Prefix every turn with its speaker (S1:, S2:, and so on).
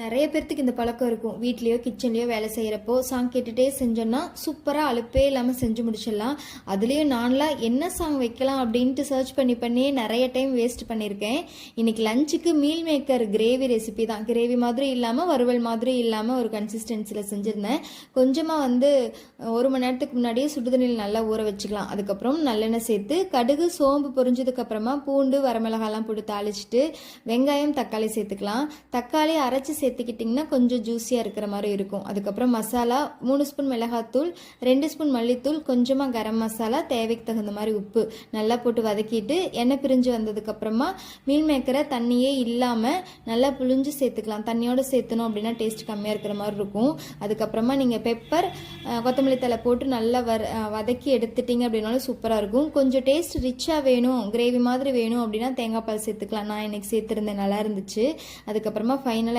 S1: நிறைய பேர்த்துக்கு இந்த பழக்கம் இருக்கும். வீட்லேயோ கிச்சன்லேயோ வேலை செய்கிறப்போ சாங் கேட்டுகிட்டே செஞ்சோன்னா சூப்பராக அலுப்பே இல்லாமல் செஞ்சு முடிச்சிடலாம். அதுலேயும் நான்லாம் என்ன சாங் வைக்கலாம் அப்படின்ட்டு சர்ச் பண்ணி நிறைய டைம் வேஸ்ட் பண்ணியிருக்கேன். இன்றைக்கி லஞ்சுக்கு மீல் மேக்கர் கிரேவி ரெசிபி தான். கிரேவி மாதிரி இல்லாமல் வறுவல் மாதிரி இல்லாமல் ஒரு கன்சிஸ்டன்சியில் செஞ்சுருந்தேன். கொஞ்சமாக 1 மணி நேரத்துக்கு முன்னாடியே சுடுதண்ணியில் நல்லா ஊற வச்சுக்கலாம். அதுக்கப்புறம் நல்லெண்ணெய் சேர்த்து கடுகு சோம்பு பொரிஞ்சதுக்கப்புறமா பூண்டு வரமிளகாலாம் போட்டு தாளிச்சிட்டு வெங்காயம் தக்காளி சேர்த்துக்கலாம். தக்காளி அரைச்சி சேர்த்துக்கிட்டிங்கன்னா கொஞ்சம் ஜூஸியாக இருக்கிற மாதிரி இருக்கும். அதுக்கப்புறம் மசாலா 3 ஸ்பூன் மிளகாத்தூள், 2 ஸ்பூன் மல்லித்தூள், கொஞ்சமாக கரம் மசாலா, தேவைக்கு தகுந்த மாதிரி உப்பு நல்லா போட்டு வதக்கிட்டு எண்ணெய் பிரிஞ்சு வந்ததுக்கப்புறமா மீல் மேக்கரை தண்ணியே இல்லாமல் நல்லா புழிஞ்சு சேர்த்துக்கலாம். தண்ணியோடு சேர்த்தணும் அப்படின்னா டேஸ்ட் கம்மியாக இருக்கிற மாதிரி இருக்கும். அதுக்கப்புறமா நீங்கள் பெப்பர் கொத்தமல்லி தலை போட்டு நல்லா வதக்கி எடுத்துட்டிங்க அப்படின்னாலும் சூப்பராக இருக்கும். கொஞ்சம் டேஸ்ட் ரிச்சாக வேணும், கிரேவி மாதிரி வேணும் அப்படின்னா தேங்காய் பால் சேர்த்துக்கலாம். நான் இன்னைக்கு சேர்த்துருந்தேன், நல்லா இருந்துச்சு. அதுக்கப்புறமா ஃபைனலாக